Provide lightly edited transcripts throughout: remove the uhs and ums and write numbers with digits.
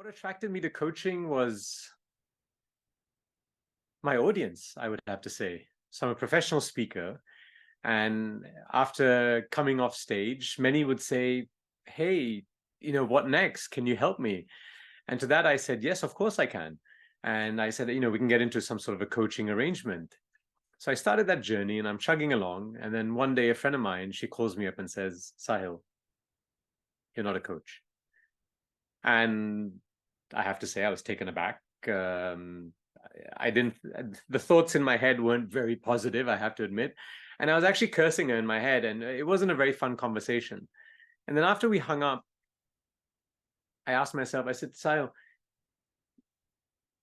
What attracted me to coaching was my audience, I would have to say. So I'm a professional speaker, and after coming off stage, many would say, "Hey, what next? Can you help me?" And to that, I said, "Yes, of course I can." And I said, we can get into some sort of a coaching arrangement. So I started that journey and I'm chugging along. And then one day, a friend of mine, she calls me up and says, "Sahil, you're not a coach." And I have to say, I was taken aback. I didn't, the thoughts in my head weren't very positive, I have to admit. And I was actually cursing her in my head, and it wasn't a very fun conversation. And then after we hung up, I asked myself, I said, "Sahil,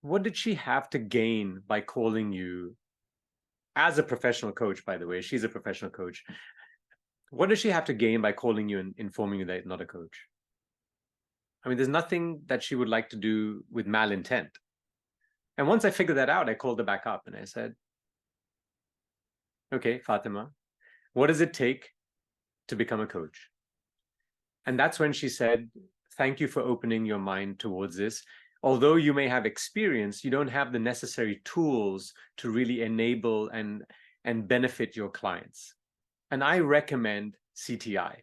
what did she have to gain by calling you as a professional coach?" By the way, she's a professional coach. What does she have to gain by calling you and informing you that you're not a coach? I mean, there's nothing that she would like to do with malintent. And once I figured that out, I called her back up and I said, "Okay, Fatima, what does it take to become a coach?" And that's when she said, "Thank you for opening your mind towards this. Although you may have experience, you don't have the necessary tools to really enable and benefit your clients. And I recommend CTI.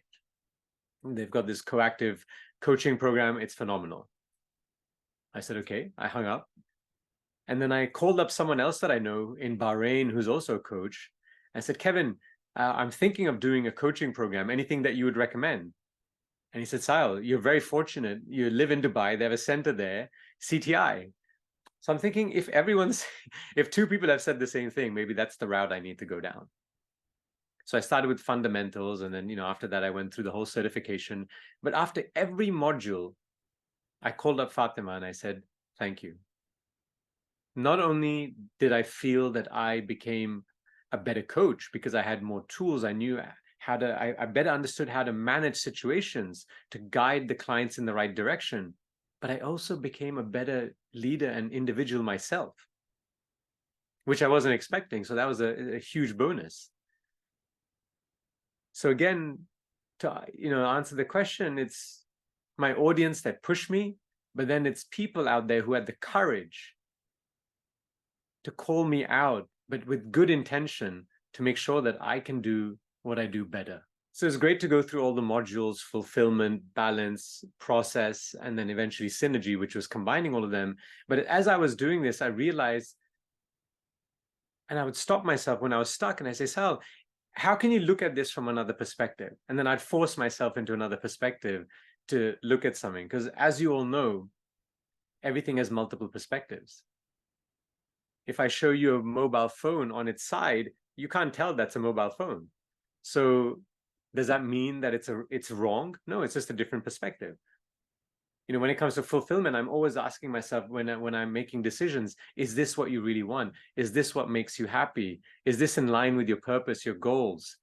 They've got this coactive coaching program. It's phenomenal." I said, "Okay." I hung up. And then I called up someone else that I know in Bahrain who's also a coach. I said, "Kevin, I'm thinking of doing a coaching program. Anything that you would recommend?" And he said, "Sahil, you're very fortunate. You live in Dubai. They have a center there, CTI." So I'm thinking, if two people have said the same thing, maybe that's the route I need to go down. So I started with fundamentals. And then, after that, I went through the whole certification. But after every module, I called up Fatima and I said, "Thank you. Not only did I feel that I became a better coach because I had more tools, I knew how to, I better understood how to manage situations to guide the clients in the right direction, but I also became a better leader and individual myself, which I wasn't expecting. So that was a huge bonus. So again, to answer the question, it's my audience that pushed me, but then it's people out there who had the courage to call me out, but with good intention to make sure that I can do what I do better. So it's great to go through all the modules: fulfillment, balance, process, and then eventually synergy, which was combining all of them. But as I was doing this, I realized, and I would stop myself when I was stuck and I say, "Sal, how can you look at this from another perspective?" And then I'd force myself into another perspective to look at something. Because as you all know, everything has multiple perspectives. If I show you a mobile phone on its side, you can't tell that's a mobile phone. So does that mean that it's wrong? No, it's just a different perspective. When it comes to fulfillment, I'm always asking myself when I'm making decisions, is this what you really want? Is this what makes you happy? Is this in line with your purpose, your goals?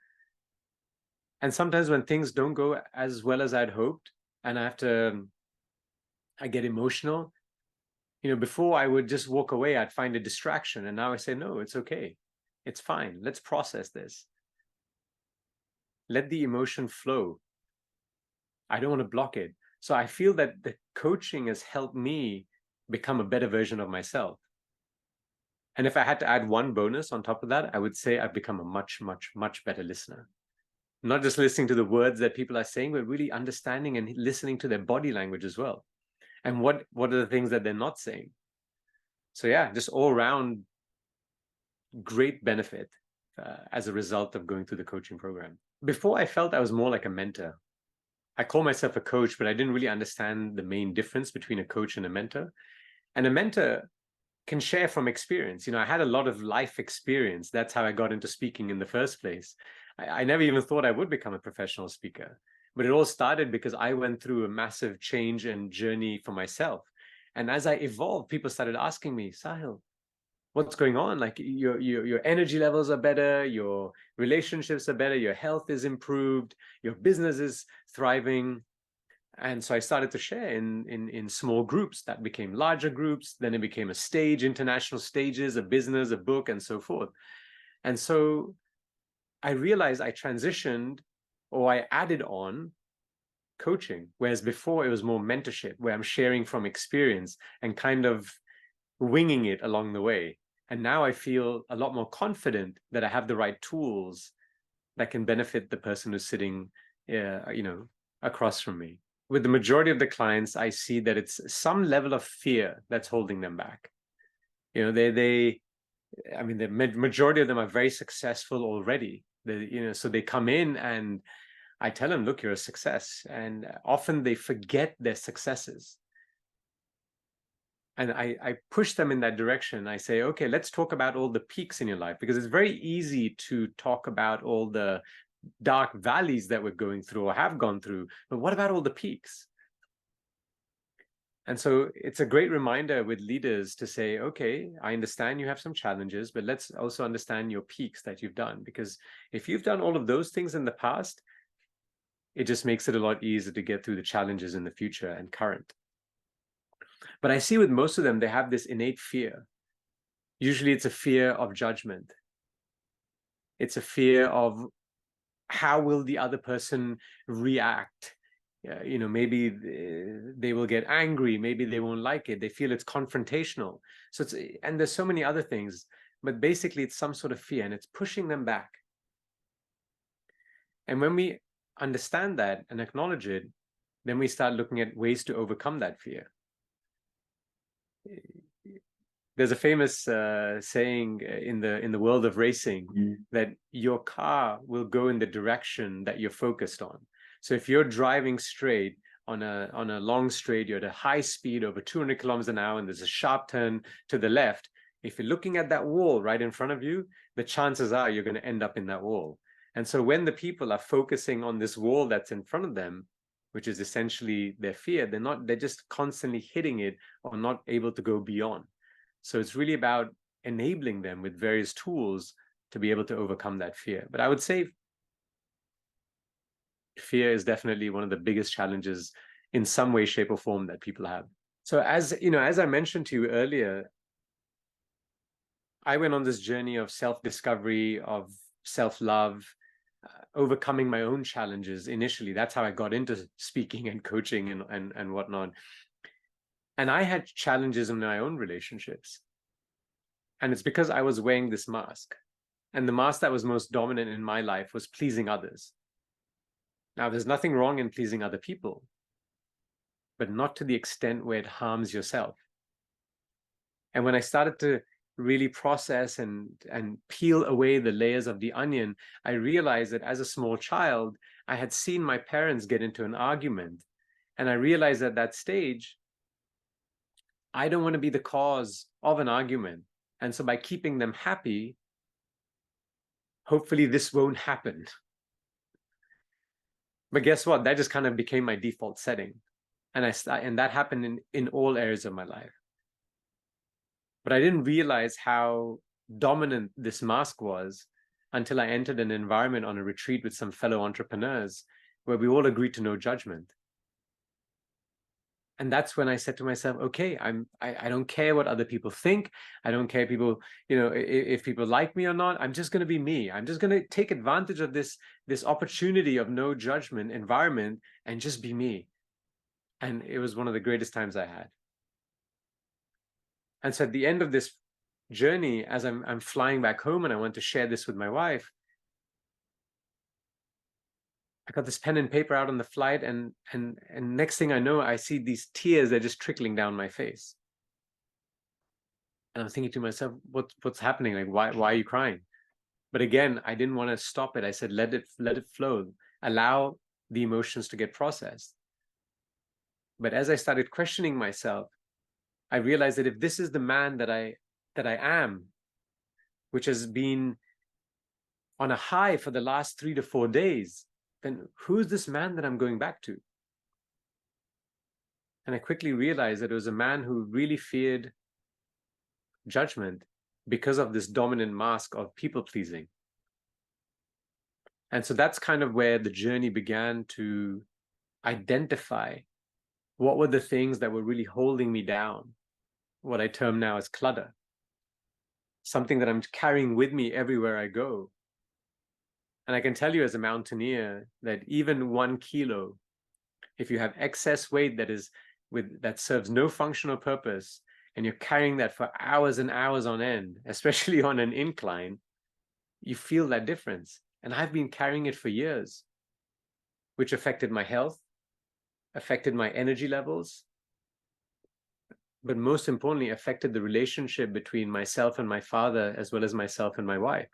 And sometimes when things don't go as well as I'd hoped, and I get emotional, before I would just walk away, I'd find a distraction. And now I say, no, it's okay. It's fine. Let's process this. Let the emotion flow. I don't want to block it. So I feel that the coaching has helped me become a better version of myself. And if I had to add one bonus on top of that, I would say I've become a much, much, much better listener. Not just listening to the words that people are saying, but really understanding and listening to their body language as well. And what are the things that they're not saying? So yeah, just all around great benefit as a result of going through the coaching program. Before, I felt I was more like a mentor. I call myself a coach, but I didn't really understand the main difference between a coach and a mentor. And a mentor can share from experience. I had a lot of life experience. That's how I got into speaking in the first place. I never even thought I would become a professional speaker. But it all started because I went through a massive change and journey for myself. And as I evolved, people started asking me, "Sahil, what's going on? Like your energy levels are better, your relationships are better, your health is improved, your business is thriving." And so I started to share in small groups that became larger groups. Then it became a stage, international stages, a business, a book, and so forth. And so I realized I transitioned, or I added on coaching, whereas before it was more mentorship, where I'm sharing from experience and kind of winging it along the way. And now I feel a lot more confident that I have the right tools that can benefit the person who's sitting, across from me. With the majority of the clients, I see that it's some level of fear that's holding them back. You know, the majority of them are very successful already. So they come in and I tell them, look, you're a success. And often they forget their successes. And I push them in that direction. I say, okay, let's talk about all the peaks in your life, because it's very easy to talk about all the dark valleys that we're going through or have gone through. But what about all the peaks? And so it's a great reminder with leaders to say, okay, I understand you have some challenges, but let's also understand your peaks that you've done. Because if you've done all of those things in the past, it just makes it a lot easier to get through the challenges in the future and current. But I see with most of them, they have this innate fear. Usually it's a fear of judgment. It's a fear of how will the other person react? Maybe they will get angry. Maybe they won't like it. They feel it's confrontational. And there's so many other things, but basically it's some sort of fear and it's pushing them back. And when we understand that and acknowledge it, then we start looking at ways to overcome that fear. There's a famous saying in the world of racing that your car will go in the direction that you're focused on. So if you're driving straight on a long straight, you're at a high speed over 200 kilometers an hour, and there's a sharp turn to the left. If you're looking at that wall right in front of you, the chances are you're going to end up in that wall. And so when the people are focusing on this wall that's in front of them, which is essentially their fear, they're just constantly hitting it or not able to go beyond. So it's really about enabling them with various tools to be able to overcome that fear. But I would say fear is definitely one of the biggest challenges in some way, shape, or form that people have. So as I mentioned to you earlier, I went on this journey of self-discovery, of self-love, overcoming my own challenges initially. That's how I got into speaking and coaching and whatnot. And I had challenges in my own relationships. And it's because I was wearing this mask. And the mask that was most dominant in my life was pleasing others. Now, there's nothing wrong in pleasing other people, but not to the extent where it harms yourself. And when I started to really process and peel away the layers of the onion, I realized that as a small child, I had seen my parents get into an argument. And I realized at that stage, I don't want to be the cause of an argument. And so by keeping them happy, hopefully this won't happen. But guess what? That just kind of became my default setting. And that happened in all areas of my life. But I didn't realize how dominant this mask was until I entered an environment on a retreat with some fellow entrepreneurs where we all agreed to no judgment. And that's when I said to myself, okay, I don't care what other people think. I don't care if people like me or not. I'm just going to be me. I'm just going to take advantage of this opportunity of no judgment environment and just be me. And it was one of the greatest times I had. And so at the end of this journey, as I'm flying back home and I want to share this with my wife, I got this pen and paper out on the flight, and next thing I know, I see these tears that are just trickling down my face. And I'm thinking to myself, what's happening? Like, why are you crying? But again, I didn't want to stop it. I said, let it flow. Allow the emotions to get processed. But as I started questioning myself, I realized that if this is the man that I am, which has been on a high for the last 3 to 4 days, then who's this man that I'm going back to? And I quickly realized that it was a man who really feared judgment because of this dominant mask of people pleasing. And so that's kind of where the journey began to identify what were the things that were really holding me down, what I term now as clutter, something that I'm carrying with me everywhere I go. And I can tell you as a mountaineer that even 1 kilo If you have excess weight that serves no functional purpose, and you're carrying that for hours and hours on end, especially on an incline, you feel that difference. And I've been carrying it for years, which affected my health, affected my energy levels, but most importantly, affected the relationship between myself and my father, as well as myself and my wife.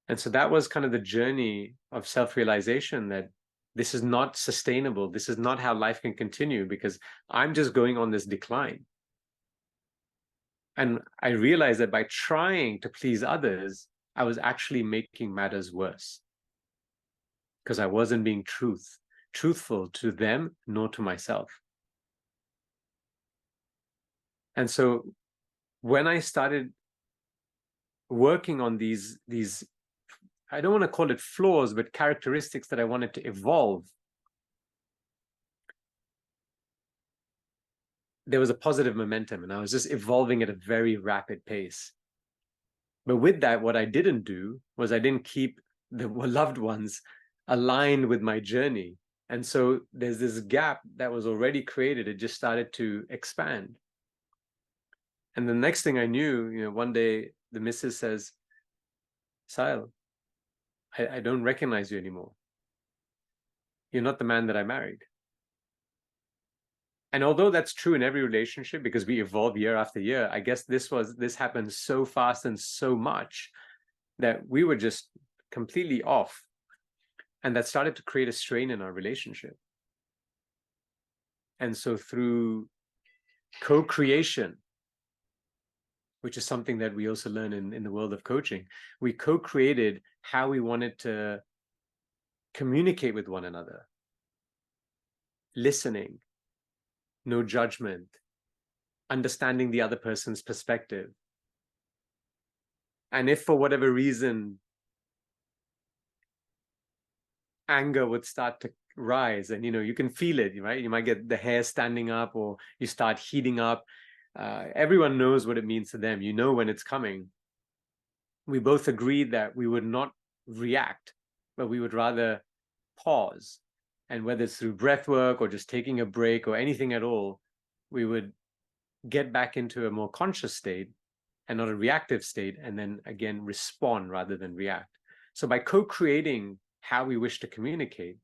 And so that was kind of the journey of self-realization, that this is not sustainable. This is not how life can continue, because I'm just going on this decline. And I realized that by trying to please others, I was actually making matters worse, because I wasn't being truthful to them nor to myself. And so when I started working on these, I don't want to call it flaws, but characteristics that I wanted to evolve, there was a positive momentum, and I was just evolving at a very rapid pace. But with that, what I didn't do was I didn't keep the loved ones aligned with my journey. And so there's this gap that was already created. It just started to expand. And the next thing I knew, one day the missus says, Saahil, I don't recognize you anymore. You're not the man that I married. And although that's true in every relationship, because we evolve year after year, I guess this happened so fast and so much that we were just completely off. And that started to create a strain in our relationship. And so through co-creation, which is something that we also learn in the world of coaching, we co-created how we wanted to communicate with one another. Listening, no judgment, understanding the other person's perspective. And if for whatever reason anger would start to rise, and you can feel it, right? You might get the hair standing up, or you start heating up. Everyone knows what it means to them. When it's coming. We both agreed that we would not react, but we would rather pause. And whether it's through breath work or just taking a break or anything at all, we would get back into a more conscious state and not a reactive state, and then again respond rather than react. So by co-creating how we wish to communicate,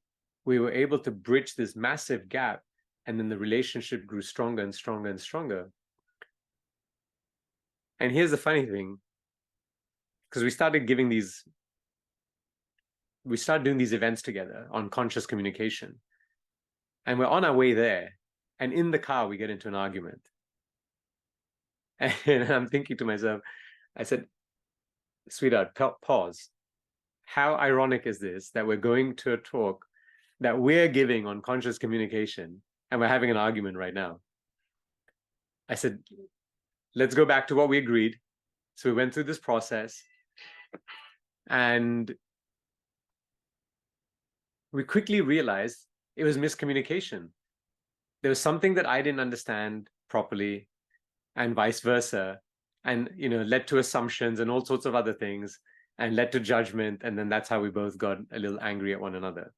we were able to bridge this massive gap, and then the relationship grew stronger and stronger and stronger. And here's the funny thing, because we started doing these events together on conscious communication, and we're on our way there, and in the car we get into an argument. And I'm thinking to myself, I said, sweetheart, pause. How ironic is this that we're going to a talk that we're giving on conscious communication, and we're having an argument right now? I said, let's go back to what we agreed. So we went through this process, and we quickly realized it was miscommunication. There was something that I didn't understand properly, and vice versa, and led to assumptions and all sorts of other things, and led to judgment. And then that's how we both got a little angry at one another.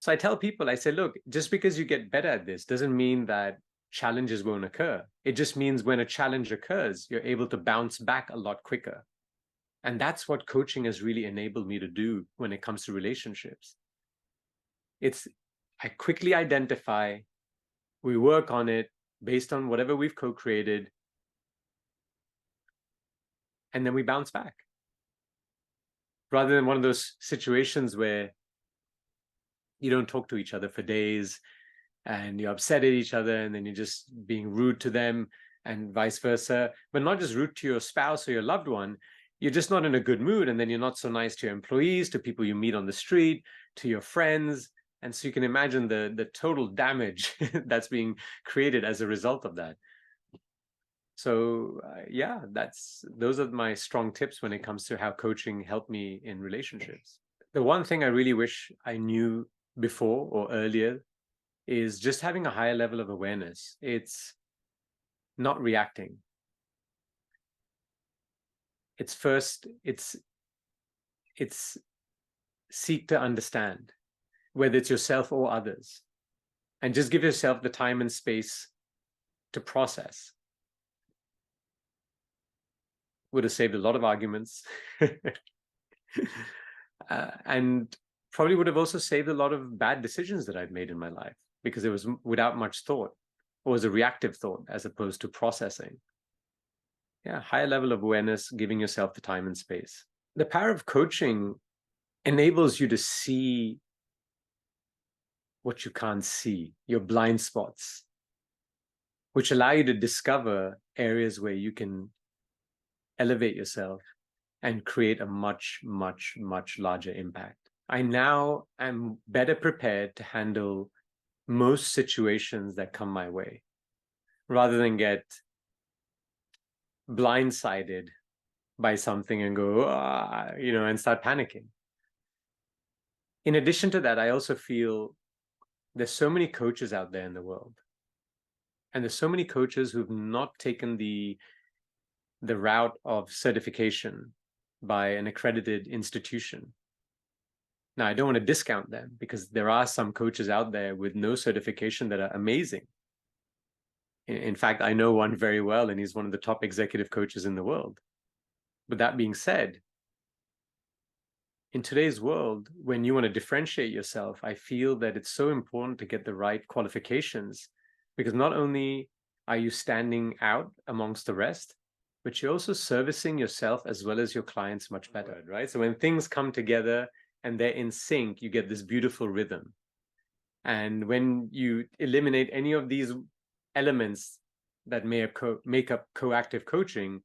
So I tell people, I say, look, just because you get better at this doesn't mean that challenges won't occur. It just means when a challenge occurs, you're able to bounce back a lot quicker. And that's what coaching has really enabled me to do when it comes to relationships. I quickly identify, we work on it based on whatever we've co-created, and then we bounce back. Rather than one of those situations where you don't talk to each other for days, and you're upset at each other, and then you're just being rude to them, and vice versa. But not just rude to your spouse or your loved one, you're just not in a good mood, and then you're not so nice to your employees, to people you meet on the street, to your friends. And so you can imagine the total damage that's being created as a result of that. So yeah, those are my strong tips when it comes to how coaching helped me in relationships. The one thing I really wish I knew before or earlier is just having a higher level of awareness. It's not reacting. It's seek to understand, whether it's yourself or others, and just give yourself the time and space to process. Would have saved a lot of arguments. And probably would have also saved a lot of bad decisions that I'd made in my life, because it was without much thought, or was a reactive thought as opposed to processing. Yeah, higher level of awareness, giving yourself the time and space. The power of coaching enables you to see what you can't see, your blind spots, which allow you to discover areas where you can elevate yourself and create a much, much, much larger impact. I now am better prepared to handle most situations that come my way, rather than get blindsided by something and go, and start panicking. In addition to that, I also feel there's so many coaches out there in the world. And there's so many coaches who've not taken the route of certification by an accredited institution. Now, I don't want to discount them, because there are some coaches out there with no certification that are amazing. In fact, I know one very well, and he's one of the top executive coaches in the world. But that being said, in today's world, when you want to differentiate yourself, I feel that it's so important to get the right qualifications, because not only are you standing out amongst the rest, but you're also servicing yourself as well as your clients much better, right? So when things come together and they're in sync, you get this beautiful rhythm. And when you eliminate any of these elements that may make up coactive coaching,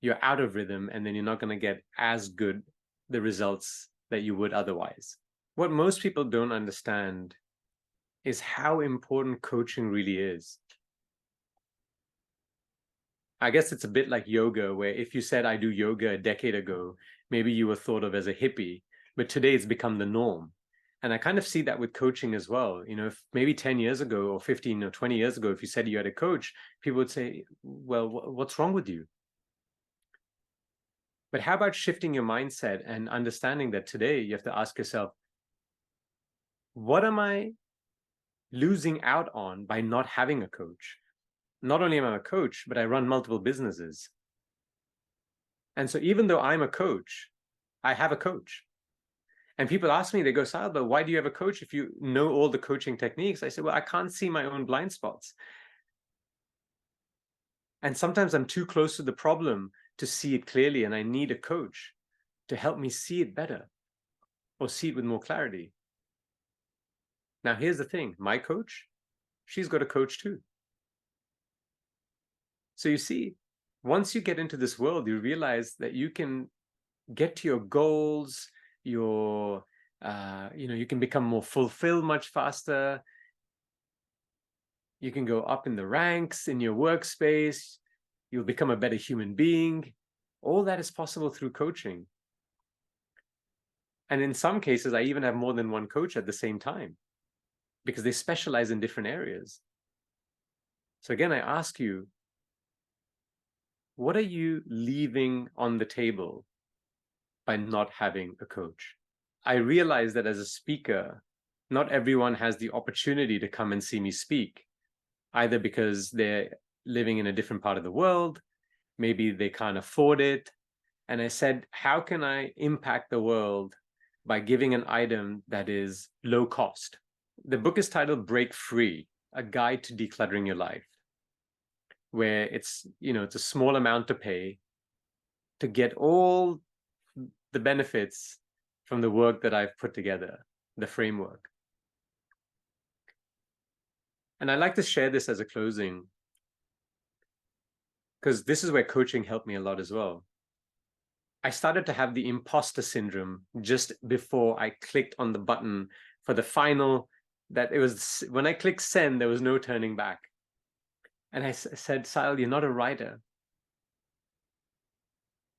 you're out of rhythm, and then you're not going to get as good the results that you would otherwise. What most people don't understand is how important coaching really is. I guess it's a bit like yoga, where if you said I do yoga a decade ago, maybe you were thought of as a hippie, but today it's become the norm. And I kind of see that with coaching as well. If maybe 10 years ago or 15 or 20 years ago, if you said you had a coach, people would say, well, what's wrong with you? But how about shifting your mindset and understanding that today you have to ask yourself, what am I losing out on by not having a coach? Not only am I a coach, but I run multiple businesses. And so even though I'm a coach, I have a coach. And people ask me, they go, Saahil, but why do you have a coach if you know all the coaching techniques? I say, well, I can't see my own blind spots. And sometimes I'm too close to the problem to see it clearly, and I need a coach to help me see it better or see it with more clarity. Now, here's the thing. My coach, she's got a coach too. So you see, once you get into this world, you realize that you can get to your goals, you can become more fulfilled much faster. You can go up in the ranks in your workspace. You'll become a better human being. All that is possible through coaching. And in some cases, I even have more than one coach at the same time, because they specialize in different areas. So again, I ask you, what are you leaving on the table by not having a coach? I realize that as a speaker, not everyone has the opportunity to come and see me speak, either because they're living in a different part of the world, maybe they can't afford it. And I said, how can I impact the world by giving an item that is low cost? The book is titled Break Free, A Guide to Decluttering Your Life, where it's a small amount to pay to get all the benefits from the work that I've put together, the framework. And I like to share this as a closing, because this is where coaching helped me a lot as well. I started to have the imposter syndrome just before I clicked on the button for the final, that it was when I clicked send, there was no turning back. And I said, Saahil, you're not a writer.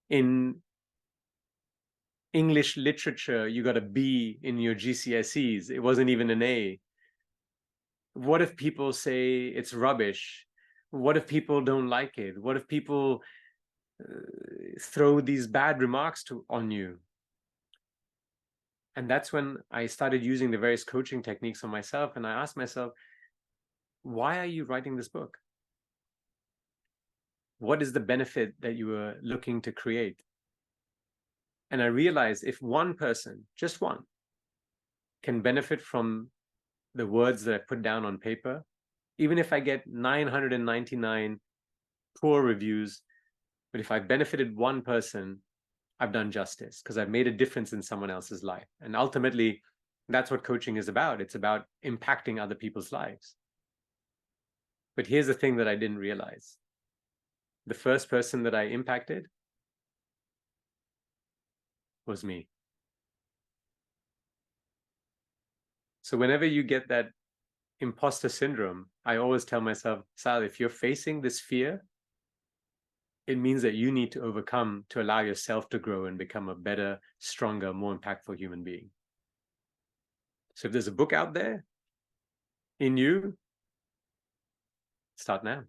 In English literature, you got a B in your GCSEs. It wasn't even an A. What if people say it's rubbish? What if people don't like it? What if people throw these bad remarks on you? And that's when I started using the various coaching techniques on myself. And I asked myself, why are you writing this book? What is the benefit that you were looking to create? And I realized if one person, just one, can benefit from the words that I put down on paper, even if I get 999 poor reviews, but if I benefited one person, I've done justice because I've made a difference in someone else's life. And ultimately, that's what coaching is about. It's about impacting other people's lives. But here's the thing that I didn't realize. The first person that I impacted was me. So whenever you get that imposter syndrome, I always tell myself, Saahil, if you're facing this fear, it means that you need to overcome to allow yourself to grow and become a better, stronger, more impactful human being. So if there's a book out there in you, start now.